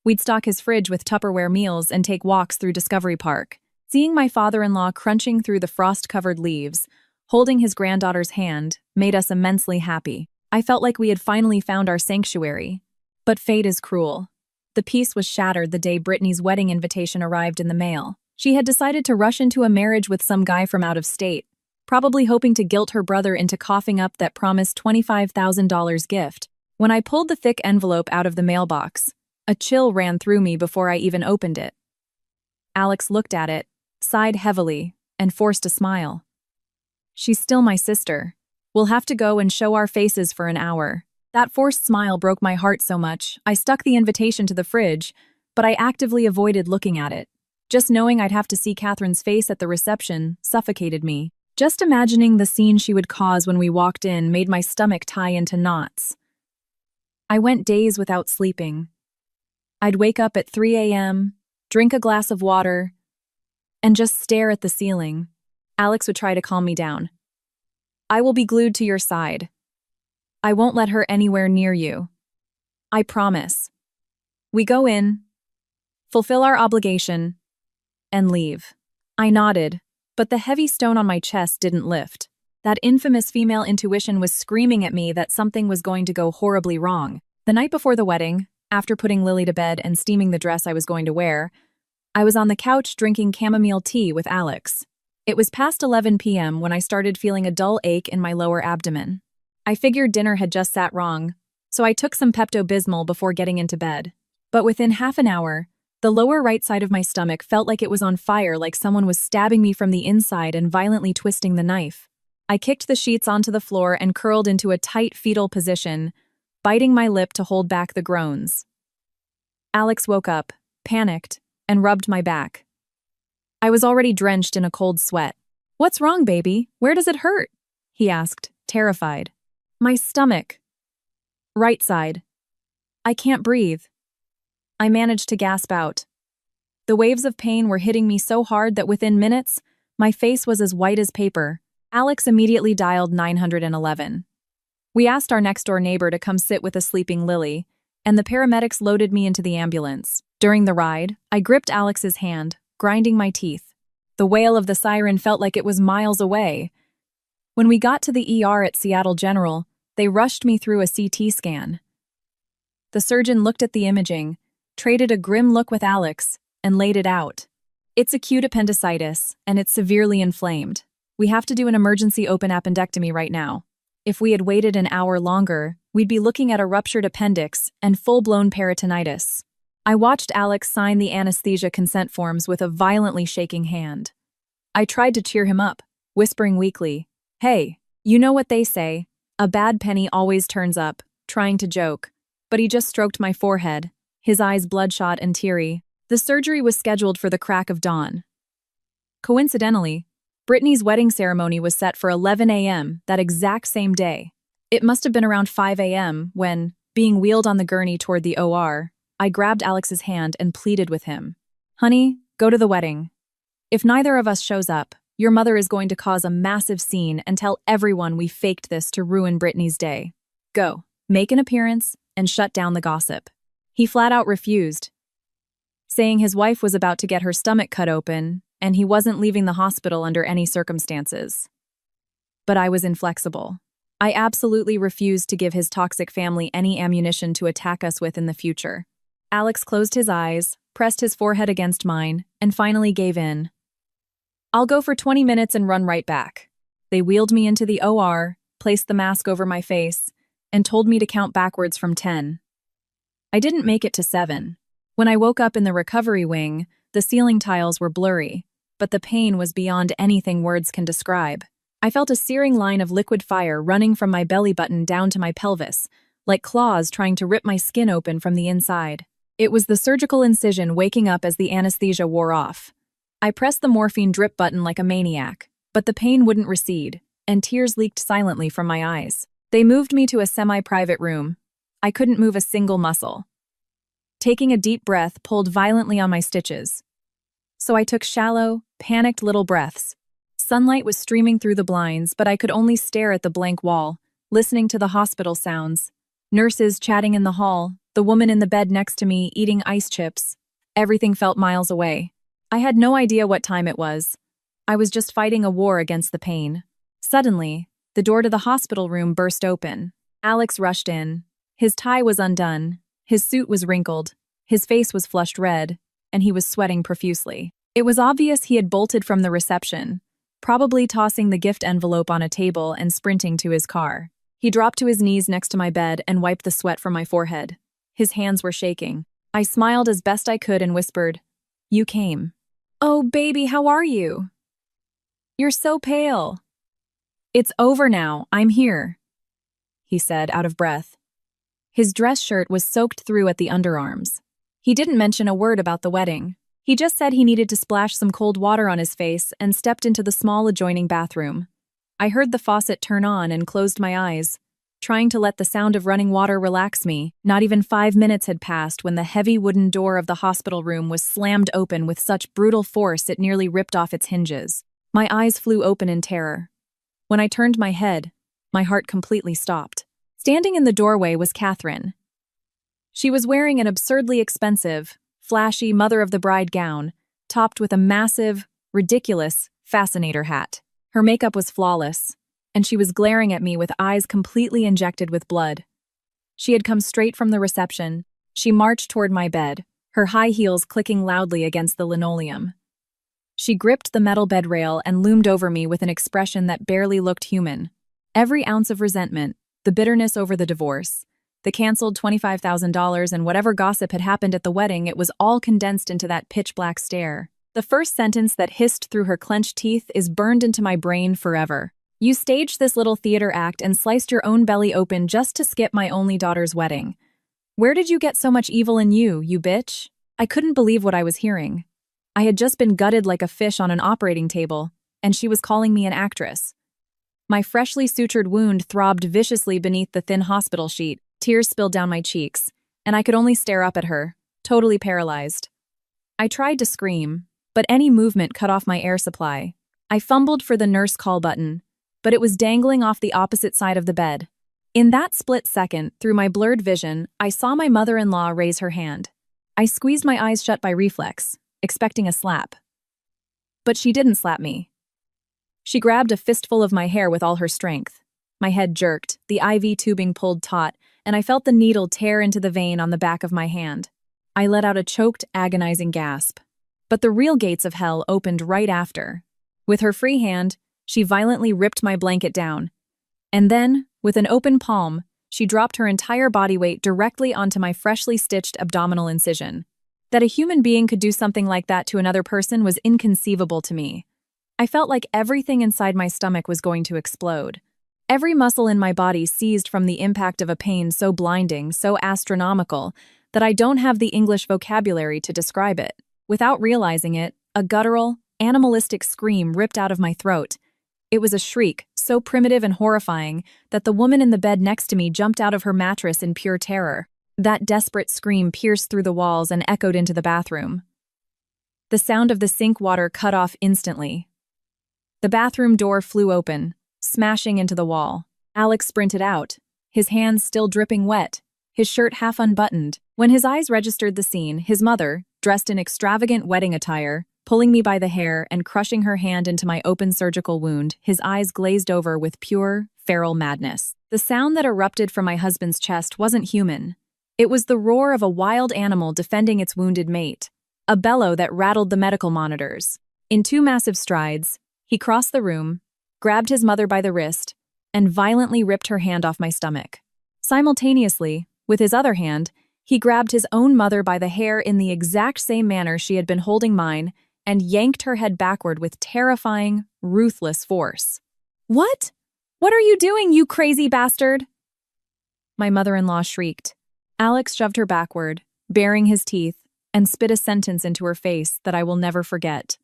A: We'd stock his fridge with Tupperware meals and take walks through Discovery Park. Seeing my father-in-law crunching through the frost-covered leaves, holding his granddaughter's hand, made us immensely happy. I felt like we had finally found our sanctuary. But fate is cruel. The peace was shattered the day Brittany's wedding invitation arrived in the mail. She had decided to rush into a marriage with some guy from out of state, probably hoping to guilt her brother into coughing up that promised $25,000 gift. When I pulled the thick envelope out of the mailbox, a chill ran through me before I even opened it. Alex looked at it, sighed heavily, and forced a smile. "She's still my sister. We'll have to go and show our faces for an hour." That forced smile broke my heart so much, I stuck the invitation to the fridge, but I actively avoided looking at it. Just knowing I'd have to see Catherine's face at the reception suffocated me. Just imagining the scene she would cause when we walked in made my stomach tie into knots. I went days without sleeping. I'd wake up at 3 a.m., drink a glass of water, and just stare at the ceiling. Alex would try to calm me down. "I will be glued to your side. I won't let her anywhere near you. I promise." We go in, fulfill our obligation, and leave. I nodded, but the heavy stone on my chest didn't lift. That infamous female intuition was screaming at me that something was going to go horribly wrong. The night before the wedding, after putting Lily to bed and steaming the dress I was going to wear, I was on the couch drinking chamomile tea with Alex. It was past 11 p.m. when I started feeling a dull ache in my lower abdomen. I figured dinner had just sat wrong, so I took some Pepto-Bismol before getting into bed. But within half an hour, the lower right side of my stomach felt like it was on fire, like someone was stabbing me from the inside and violently twisting the knife. I kicked the sheets onto the floor and curled into a tight fetal position, biting my lip to hold back the groans. Alex woke up, panicked, and rubbed my back. I was already drenched in a cold sweat. "What's wrong, baby? Where does it hurt?" he asked, terrified. "My stomach. Right side. I can't breathe." I managed to gasp out. The waves of pain were hitting me so hard that within minutes, my face was as white as paper. Alex immediately dialed 911. We asked our next-door neighbor to come sit with a sleeping Lily, and the paramedics loaded me into the ambulance. During the ride, I gripped Alex's hand, grinding my teeth. The wail of the siren felt like it was miles away. When we got to the ER at Seattle General, they rushed me through a CT scan. The surgeon looked at the imaging, traded a grim look with Alex, and laid it out. It's acute appendicitis, and it's severely inflamed. We have to do an emergency open appendectomy right now. If we had waited an hour longer, we'd be looking at a ruptured appendix and full-blown peritonitis. I watched Alex sign the anesthesia consent forms with a violently shaking hand. I tried to cheer him up, whispering weakly, "Hey, you know what they say, a bad penny always turns up," trying to joke. But he just stroked my forehead, his eyes bloodshot and teary. The surgery was scheduled for the crack of dawn. Coincidentally, Brittany's wedding ceremony was set for 11 a.m. that exact same day. It must have been around 5 a.m. when, being wheeled on the gurney toward the OR, I grabbed Alex's hand and pleaded with him. "Honey, go to the wedding. If neither of us shows up, your mother is going to cause a massive scene and tell everyone we faked this to ruin Brittany's day. Go, make an appearance, and shut down the gossip." He flat out refused, saying his wife was about to get her stomach cut open and he wasn't leaving the hospital under any circumstances. But I was inflexible. I absolutely refused to give his toxic family any ammunition to attack us with in the future. Alex closed his eyes, pressed his forehead against mine, and finally gave in. "I'll go for 20 minutes and run right back." They wheeled me into the OR, placed the mask over my face, and told me to count backwards from 10. I didn't make it to 7. When I woke up in the recovery wing, the ceiling tiles were blurry, but the pain was beyond anything words can describe. I felt a searing line of liquid fire running from my belly button down to my pelvis, like claws trying to rip my skin open from the inside. It was the surgical incision waking up as the anesthesia wore off. I pressed the morphine drip button like a maniac, but the pain wouldn't recede, and tears leaked silently from my eyes. They moved me to a semi-private room. I couldn't move a single muscle. Taking a deep breath pulled violently on my stitches. So I took shallow, panicked little breaths. Sunlight was streaming through the blinds, but I could only stare at the blank wall, listening to the hospital sounds. Nurses chatting in the hall, the woman in the bed next to me eating ice chips. Everything felt miles away. I had no idea what time it was. I was just fighting a war against the pain. Suddenly, the door to the hospital room burst open. Alex rushed in. His tie was undone, his suit was wrinkled, his face was flushed red, and he was sweating profusely. It was obvious he had bolted from the reception, probably tossing the gift envelope on a table and sprinting to his car. He dropped to his knees next to my bed and wiped the sweat from my forehead. His hands were shaking. I smiled as best I could and whispered, "You came." "Oh, baby, how are you? You're so pale." "It's over now, I'm here," he said, out of breath. His dress shirt was soaked through at the underarms. He didn't mention a word about the wedding. He just said he needed to splash some cold water on his face and stepped into the small adjoining bathroom. I heard the faucet turn on and closed my eyes, trying to let the sound of running water relax me. Not even 5 minutes had passed when the heavy wooden door of the hospital room was slammed open with such brutal force it nearly ripped off its hinges. My eyes flew open in terror. When I turned my head, my heart completely stopped. Standing in the doorway was Catherine. She was wearing an absurdly expensive, flashy mother-of-the-bride gown, topped with a massive, ridiculous fascinator hat. Her makeup was flawless, and she was glaring at me with eyes completely injected with blood. She had come straight from the reception. She marched toward my bed, her high heels clicking loudly against the linoleum. She gripped the metal bed rail and loomed over me with an expression that barely looked human. Every ounce of resentment, the bitterness over the divorce, the canceled $25,000 and whatever gossip had happened at the wedding, it was all condensed into that pitch-black stare. The first sentence that hissed through her clenched teeth is burned into my brain forever. "You staged this little theater act and sliced your own belly open just to skip my only daughter's wedding. Where did you get so much evil in you, you bitch?" I couldn't believe what I was hearing. I had just been gutted like a fish on an operating table, and she was calling me an actress. My freshly sutured wound throbbed viciously beneath the thin hospital sheet. Tears spilled down my cheeks, and I could only stare up at her, totally paralyzed. I tried to scream, but any movement cut off my air supply. I fumbled for the nurse call button, but it was dangling off the opposite side of the bed. In that split second, through my blurred vision, I saw my mother-in-law raise her hand. I squeezed my eyes shut by reflex, expecting a slap. But she didn't slap me. She grabbed a fistful of my hair with all her strength. My head jerked, the IV tubing pulled taut, and I felt the needle tear into the vein on the back of my hand. I let out a choked, agonizing gasp. But the real gates of hell opened right after. With her free hand, she violently ripped my blanket down. And then, with an open palm, she dropped her entire body weight directly onto my freshly stitched abdominal incision. That a human being could do something like that to another person was inconceivable to me. I felt like everything inside my stomach was going to explode. Every muscle in my body seized from the impact of a pain so blinding, so astronomical, that I don't have the English vocabulary to describe it. Without realizing it, a guttural, animalistic scream ripped out of my throat. It was a shriek, so primitive and horrifying that the woman in the bed next to me jumped out of her mattress in pure terror. That desperate scream pierced through the walls and echoed into the bathroom. The sound of the sink water cut off instantly. The bathroom door flew open, smashing into the wall. Alex sprinted out, his hands still dripping wet, his shirt half unbuttoned. When his eyes registered the scene, his mother, dressed in extravagant wedding attire, pulling me by the hair and crushing her hand into my open surgical wound, his eyes glazed over with pure, feral madness. The sound that erupted from my husband's chest wasn't human. It was the roar of a wild animal defending its wounded mate, a bellow that rattled the medical monitors. In 2 massive strides, he crossed the room, grabbed his mother by the wrist, and violently ripped her hand off my stomach. Simultaneously, with his other hand, he grabbed his own mother by the hair in the exact same manner she had been holding mine and yanked her head backward with terrifying, ruthless force. "What? What are you doing, you crazy bastard?" My mother-in-law shrieked. Alex shoved her backward, baring his teeth, and spit a sentence into her face that I will never forget.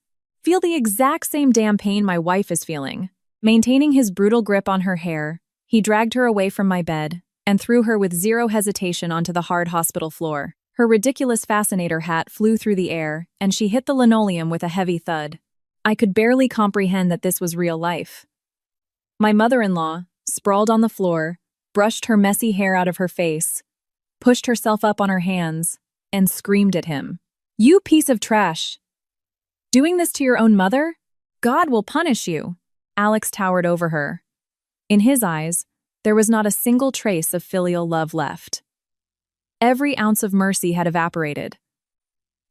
A: "Feel the exact same damn pain my wife is feeling." Maintaining his brutal grip on her hair, he dragged her away from my bed and threw her with zero hesitation onto the hard hospital floor. Her ridiculous fascinator hat flew through the air, and she hit the linoleum with a heavy thud. I could barely comprehend that this was real life. My mother-in-law, sprawled on the floor, brushed her messy hair out of her face, pushed herself up on her hands, and screamed at him. "You piece of trash! Doing this to your own mother? God will punish you!" Alex towered over her. In his eyes, there was not a single trace of filial love left. Every ounce of mercy had evaporated.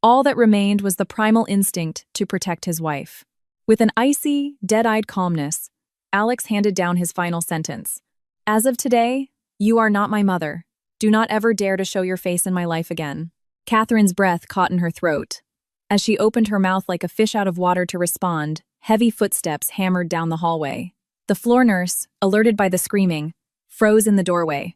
A: All that remained was the primal instinct to protect his wife. With an icy, dead-eyed calmness, Alex handed down his final sentence. "As of today, you are not my mother. Do not ever dare to show your face in my life again." Catherine's breath caught in her throat. As she opened her mouth like a fish out of water to respond, heavy footsteps hammered down the hallway. The floor nurse, alerted by the screaming, froze in the doorway.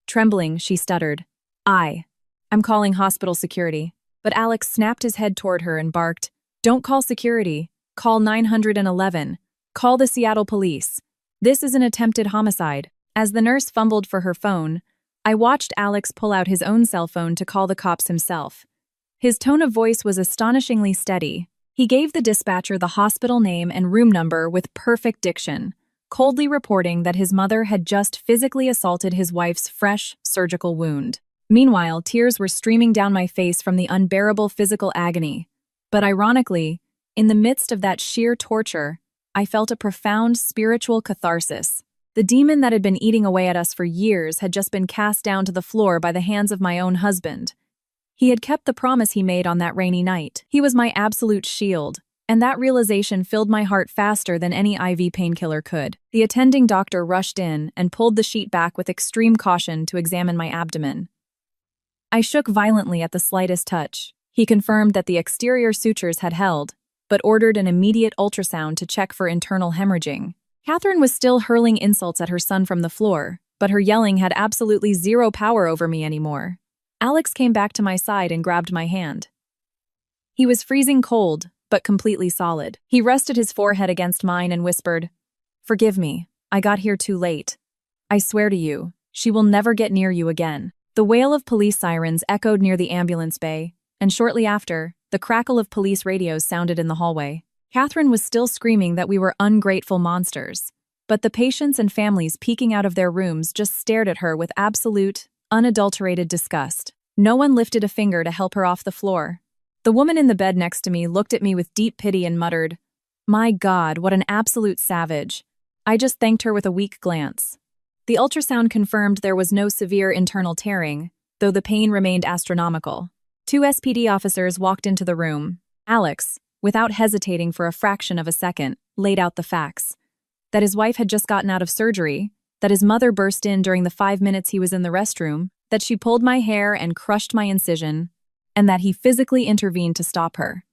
A: Trembling, she stuttered, I'm calling hospital security." But Alex snapped his head toward her and barked, "Don't call security. Call 911. Call the Seattle police. This is an attempted homicide." As the nurse fumbled for her phone, I watched Alex pull out his own cell phone to call the cops himself. His tone of voice was astonishingly steady. He gave the dispatcher the hospital name and room number with perfect diction, coldly reporting that his mother had just physically assaulted his wife's fresh surgical wound. Meanwhile, tears were streaming down my face from the unbearable physical agony. But ironically, in the midst of that sheer torture, I felt a profound spiritual catharsis. The demon that had been eating away at us for years had just been cast down to the floor by the hands of my own husband. He had kept the promise he made on that rainy night. He was my absolute shield, and that realization filled my heart faster than any IV painkiller could. The attending doctor rushed in and pulled the sheet back with extreme caution to examine my abdomen. I shook violently at the slightest touch. He confirmed that the exterior sutures had held, but ordered an immediate ultrasound to check for internal hemorrhaging. Catherine was still hurling insults at her son from the floor, but her yelling had absolutely zero power over me anymore. Alex came back to my side and grabbed my hand. He was freezing cold, but completely solid. He rested his forehead against mine and whispered, "Forgive me, I got here too late. I swear to you, she will never get near you again." The wail of police sirens echoed near the ambulance bay, and shortly after, the crackle of police radios sounded in the hallway. Catherine was still screaming that we were ungrateful monsters, but the patients and families peeking out of their rooms just stared at her with absolute, unadulterated disgust. No one lifted a finger to help her off the floor. The woman in the bed next to me looked at me with deep pity and muttered, "My God, what an absolute savage." I just thanked her with a weak glance. The ultrasound confirmed there was no severe internal tearing, though the pain remained astronomical. 2 SPD officers walked into the room. Alex, without hesitating for a fraction of a second, laid out the facts. That his wife had just gotten out of surgery, that his mother burst in during the 5 minutes he was in the restroom, that she pulled my hair and crushed my incision, and that he physically intervened to stop her.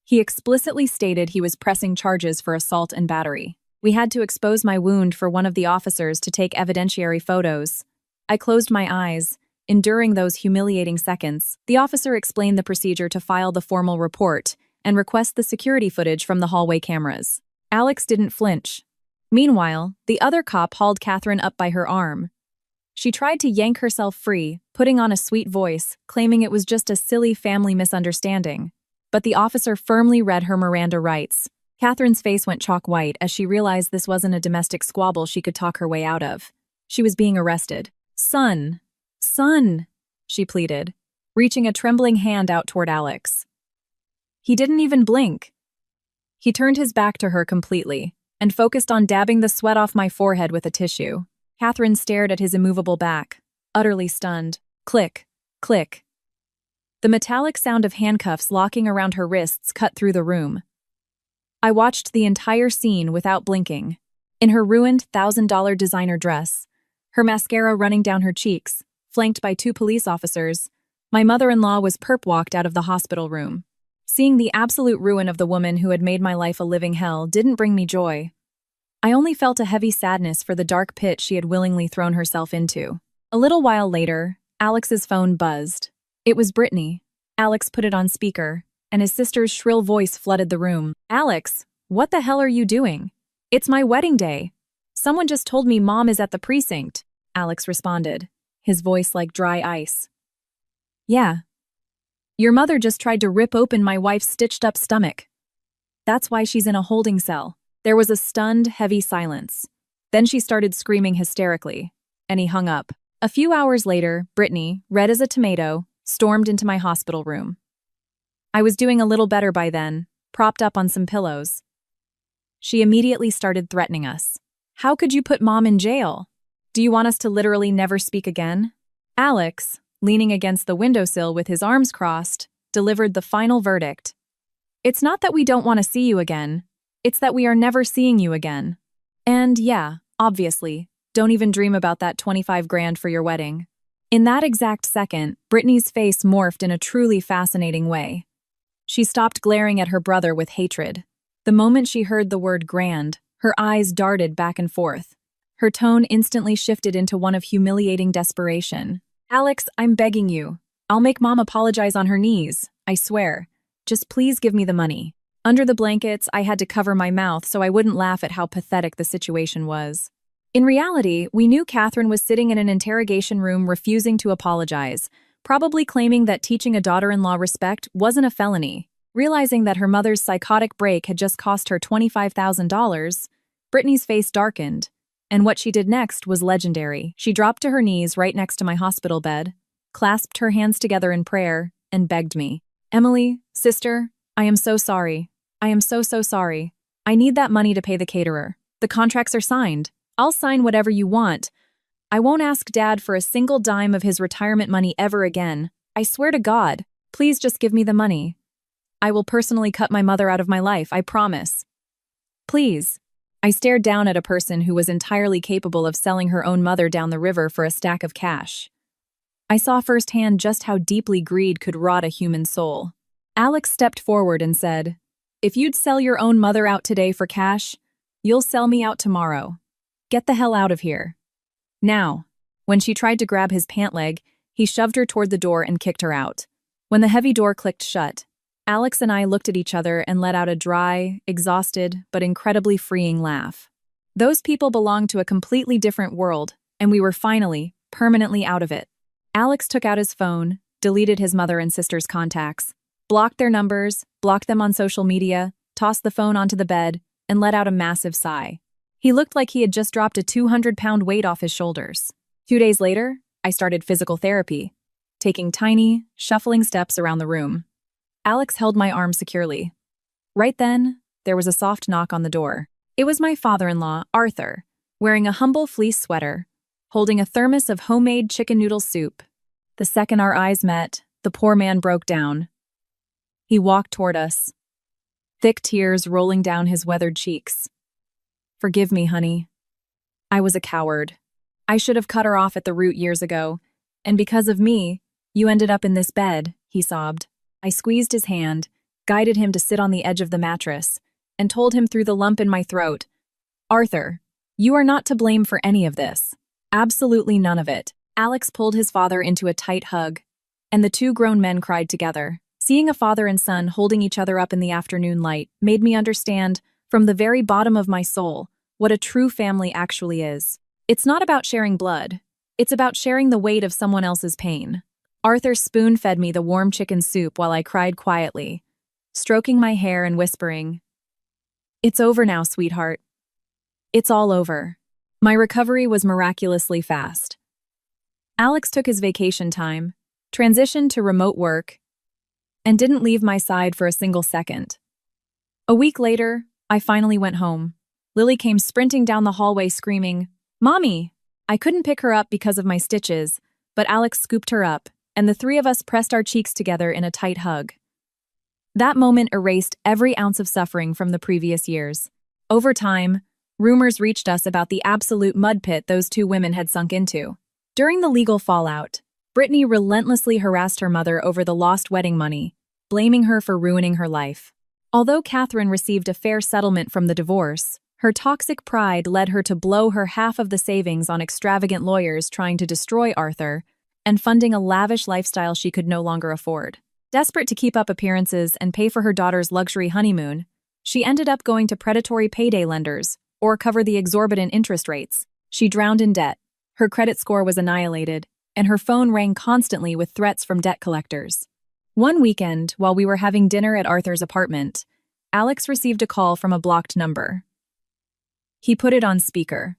A: He explicitly stated he was pressing charges for assault and battery. We had to expose my wound for one of the officers to take evidentiary photos. I closed my eyes, enduring those humiliating seconds. The officer explained the procedure to file the formal report and request the security footage from the hallway cameras. Alex didn't flinch. Meanwhile, the other cop hauled Catherine up by her arm. She tried to yank herself free, putting on a sweet voice, claiming it was just a silly family misunderstanding. But the officer firmly read her Miranda rights. Catherine's face went chalk white as she realized this wasn't a domestic squabble she could talk her way out of. She was being arrested. Son, she pleaded, reaching a trembling hand out toward Alex. He didn't even blink. He turned his back to her completely and focused on dabbing the sweat off my forehead with a tissue. Catherine stared at his immovable back, utterly stunned. Click, click. The metallic sound of handcuffs locking around her wrists cut through the room. I watched the entire scene without blinking. In her ruined $1,000 designer dress, her mascara running down her cheeks, flanked by 2 police officers, my mother-in-law was perp-walked out of the hospital room. Seeing the absolute ruin of the woman who had made my life a living hell didn't bring me joy. I only felt a heavy sadness for the dark pit she had willingly thrown herself into. A little while later, Alex's phone buzzed. It was Brittany. Alex put it on speaker, and his sister's shrill voice flooded the room. Alex, what the hell are you doing? It's my wedding day. Someone just told me Mom is at the precinct, Alex responded, his voice like dry ice. Yeah. Your mother just tried to rip open my wife's stitched-up stomach. That's why she's in a holding cell. There was a stunned, heavy silence. Then she started screaming hysterically, and he hung up. A few hours later, Brittany, red as a tomato, stormed into my hospital room. I was doing a little better by then, propped up on some pillows. She immediately started threatening us. How could you put Mom in jail? Do you want us to literally never speak again? Alex, leaning against the windowsill with his arms crossed, delivered the final verdict. It's not that we don't want to see you again. It's that we are never seeing you again. And yeah, obviously, don't even dream about that 25 grand for your wedding. In that exact second, Brittany's face morphed in a truly fascinating way. She stopped glaring at her brother with hatred. The moment she heard the word grand, her eyes darted back and forth. Her tone instantly shifted into one of humiliating desperation. Alex, I'm begging you. I'll make Mom apologize on her knees, I swear. Just please give me the money. Under the blankets, I had to cover my mouth so I wouldn't laugh at how pathetic the situation was. In reality, we knew Catherine was sitting in an interrogation room refusing to apologize, probably claiming that teaching a daughter-in-law respect wasn't a felony. Realizing that her mother's psychotic break had just cost her $25,000, Brittany's face darkened, and what she did next was legendary. She dropped to her knees right next to my hospital bed, clasped her hands together in prayer, and begged me. Emily, sister, I am so sorry. I am so sorry. I need that money to pay the caterer. The contracts are signed. I'll sign whatever you want. I won't ask Dad for a single dime of his retirement money ever again. I swear to God. Please just give me the money. I will personally cut my mother out of my life, I promise. Please. I stared down at a person who was entirely capable of selling her own mother down the river for a stack of cash. I saw firsthand just how deeply greed could rot a human soul. Alex stepped forward and said, "If you'd sell your own mother out today for cash, you'll sell me out tomorrow. Get the hell out of here." Now, when she tried to grab his pant leg, he shoved her toward the door and kicked her out. When the heavy door clicked shut, Alex and I looked at each other and let out a dry, exhausted, but incredibly freeing laugh. Those people belonged to a completely different world, and we were finally, permanently out of it. Alex took out his phone, deleted his mother and sister's contacts, blocked their numbers, blocked them on social media, tossed the phone onto the bed, and let out a massive sigh. He looked like he had just dropped a 200-pound weight off his shoulders. 2 days later, I started physical therapy, taking tiny, shuffling steps around the room. Alex held my arm securely. Right then, there was a soft knock on the door. It was my father-in-law, Arthur, wearing a humble fleece sweater, holding a thermos of homemade chicken noodle soup. The second our eyes met, the poor man broke down. He walked toward us, thick tears rolling down his weathered cheeks. "Forgive me, honey. I was a coward. I should have cut her off at the root years ago, and because of me, you ended up in this bed," he sobbed. I squeezed his hand, guided him to sit on the edge of the mattress, and told him through the lump in my throat, "Arthur, you are not to blame for any of this. Absolutely none of it." Alex pulled his father into a tight hug, and the two grown men cried together. Seeing a father and son holding each other up in the afternoon light made me understand, from the very bottom of my soul, what a true family actually is. It's not about sharing blood. It's about sharing the weight of someone else's pain. Arthur spoon-fed me the warm chicken soup while I cried quietly, stroking my hair and whispering, "It's over now, sweetheart. It's all over." My recovery was miraculously fast. Alex took his vacation time, transitioned to remote work, and didn't leave my side for a single second. A week later, I finally went home. Lily came sprinting down the hallway screaming, "Mommy!" I couldn't pick her up because of my stitches, but Alex scooped her up, and the three of us pressed our cheeks together in a tight hug. That moment erased every ounce of suffering from the previous years. Over time, rumors reached us about the absolute mud pit those two women had sunk into. During the legal fallout, Brittany relentlessly harassed her mother over the lost wedding money, blaming her for ruining her life. Although Catherine received a fair settlement from the divorce, her toxic pride led her to blow her half of the savings on extravagant lawyers trying to destroy Arthur and funding a lavish lifestyle she could no longer afford. Desperate to keep up appearances and pay for her daughter's luxury honeymoon, she ended up going to predatory payday lenders or cover the exorbitant interest rates. She drowned in debt, her credit score was annihilated, and her phone rang constantly with threats from debt collectors. One weekend, while we were having dinner at Arthur's apartment, Alex received a call from a blocked number. He put it on speaker.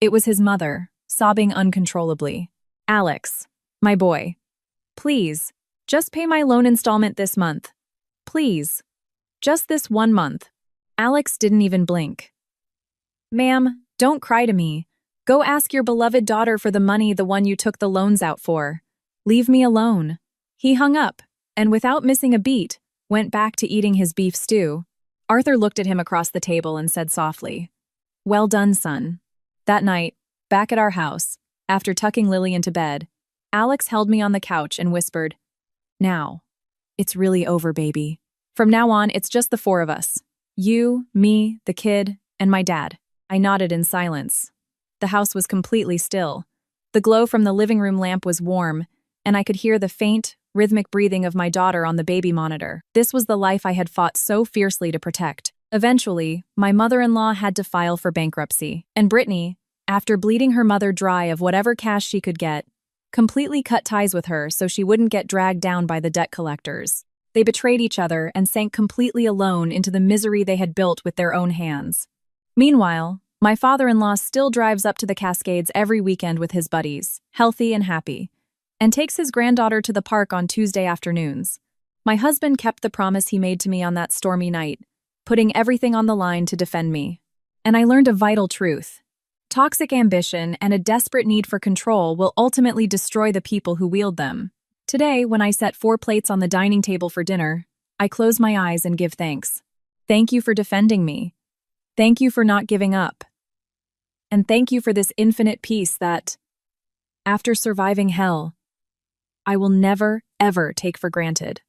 A: It was his mother, sobbing uncontrollably. "Alex, my boy, please, just pay my loan installment this month. Please. Just this 1 month." Alex didn't even blink. "Ma'am, don't cry to me. Go ask your beloved daughter for the money, the one you took the loans out for. Leave me alone." He hung up, and without missing a beat, went back to eating his beef stew. Arthur looked at him across the table and said softly, "Well done, son." That night, back at our house, after tucking Lily into bed, Alex held me on the couch and whispered, "Now, it's really over, baby. From now on, it's just the four of us. You, me, the kid, and my dad." I nodded in silence. The house was completely still. The glow from the living room lamp was warm, and I could hear the faint, rhythmic breathing of my daughter on the baby monitor. This was the life I had fought so fiercely to protect. Eventually, my mother-in-law had to file for bankruptcy, and Brittany, after bleeding her mother dry of whatever cash she could get, completely cut ties with her so she wouldn't get dragged down by the debt collectors. They betrayed each other and sank completely alone into the misery they had built with their own hands. Meanwhile, my father-in-law still drives up to the Cascades every weekend with his buddies, healthy and happy, and takes his granddaughter to the park on Tuesday afternoons. My husband kept the promise he made to me on that stormy night, putting everything on the line to defend me. And I learned a vital truth. Toxic ambition and a desperate need for control will ultimately destroy the people who wield them. Today, when I set 4 plates on the dining table for dinner, I close my eyes and give thanks. Thank you for defending me. Thank you for not giving up. And thank you for this infinite peace that, after surviving hell, I will never, ever take for granted.